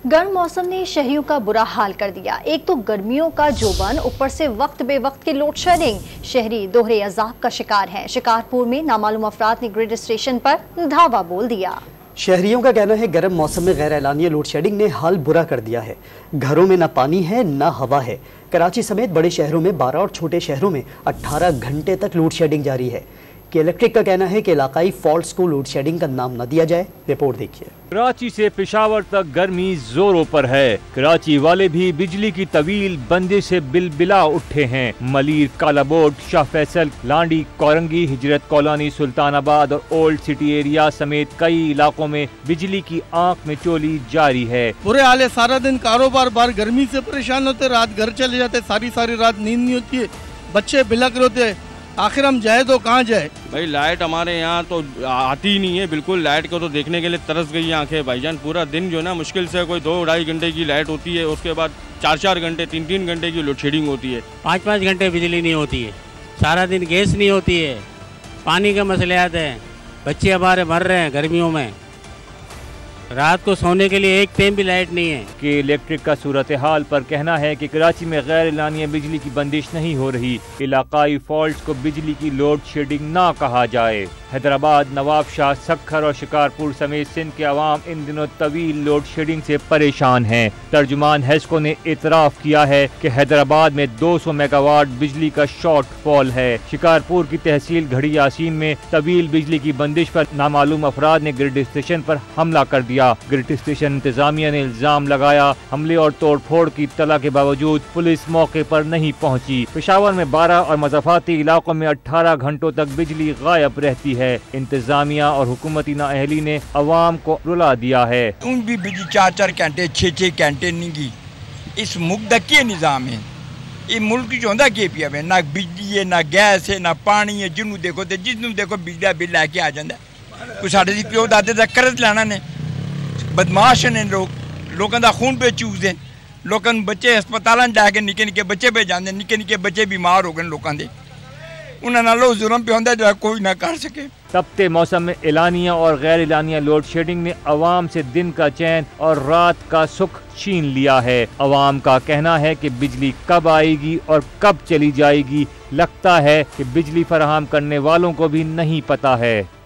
गर्म मौसम ने शहरियों का बुरा हाल कर दिया। एक तो गर्मियों का जोबन, ऊपर से वक्त बे वक्त की लोड शेडिंग। शहरी दोहरे अजाब का शिकार हैं। शिकारपुर में नामालूम अफराद ने ग्रिड स्टेशन पर धावा बोल दिया। शहरियों का कहना है गर्म मौसम में गैर एलानिया लोड शेडिंग ने हाल बुरा कर दिया है। घरों में न पानी है न हवा है। कराची समेत बड़े शहरों में 12 और छोटे शहरों में 18 घंटे तक लोड शेडिंग जारी है। कि इलेक्ट्रिक का कहना है कि इलाकाई फॉल्ट्स को लोड शेडिंग का नाम न दिया जाए। रिपोर्ट देखिए। कराची से पेशावर तक गर्मी जोरों पर है। कराची वाले भी बिजली की तवील बंदिश से बिलबिला उठे हैं। मलीर, कालाबोट, शाह फैसल, लांडी, कोरंगी, हिजरत कॉलोनी, सुल्तानाबाद और ओल्ड सिटी एरिया समेत कई इलाकों में बिजली की आंख में चोली जारी है। बुरे हाल है। सारा दिन कारोबार बार गर्मी से परेशान होते, रात घर चले जाते, सारी रात नींद नहीं होती है, बच्चे बिलक रहे होते। आखिर हम जाए तो कहाँ जाए भाई। लाइट हमारे यहाँ तो आती ही नहीं है बिल्कुल। लाइट को तो देखने के लिए तरस गई आंखें भाईजान। पूरा दिन जो है ना मुश्किल से कोई 2-2.5 घंटे की लाइट होती है, उसके बाद 4-4 घंटे 3-3 घंटे की लोड शेडिंग होती है। 5-5 घंटे बिजली नहीं होती है। सारा दिन गैस नहीं होती है। पानी के मसले आते हैं। बच्चे हमारे मर रहे हैं गर्मियों में। रात को सोने के लिए एक टाइम भी लाइट नहीं है। कि इलेक्ट्रिक का सूरत हाल पर कहना है कि कराची में गैर एलानिया बिजली की बंदिश नहीं हो रही। इलाकाई फॉल्ट्स को बिजली की लोड शेडिंग ना कहा जाए। हैदराबाद, नवाब शाह, सखर और शिकारपुर समेत सिंध के अवाम इन दिनों तवील लोड शेडिंग से परेशान हैं। तर्जुमान हेस्को ने इतराफ किया है कि हैदराबाद में 200 मेगावाट बिजली का शॉर्ट फॉल है। शिकारपुर की तहसील घड़ी यासीन में तवील बिजली की बंदिश पर नामालूम अफराद ने ग्रिड स्टेशन पर हमला कर दिया। ग्रिड स्टेशन इंतजामिया ने इल्जाम लगाया हमले और तोड़फोड़ की इत्तला के बावजूद पुलिस मौके पर नहीं पहुंची। पेशावर में 12 और मज़ाफाती इलाकों में 18 घंटों तक बिजली गायब रहती है। इंतजामिया और हुकूमती नाअहली ने अवाम को रुला दिया है। उन भी बिजली 4-4 घंटे 6-6 घंटे नहीं की। इस मुल्क का क्या निज़ाम है? ये मुल्क जो होंदा क्या पिया है? ना बिजली है, ना गैस है, ना पानी है। जिन्हों देखो तो जिसनों देखो बिजली बिल लैके आ जाता है। कुछ साढ़े दी प्यो दादे का कर्ज लाना ने बदमाश ने लोगों का खून पे चूसते। लोगों बच्चे हस्पताल जाके निके बच्चे पे जाते, निके बच्चे बीमार हो गए। लोगों के उन्होंने जुर्म पे होंदा जो कोई ना कर सके। तपते मौसम में एलानिया और गैर एलानिया लोड शेडिंग ने अवाम से दिन का चैन और रात का सुख छीन लिया है। अवाम का कहना है कि बिजली कब आएगी और कब चली जाएगी, लगता है कि बिजली फराहम करने वालों को भी नहीं पता है।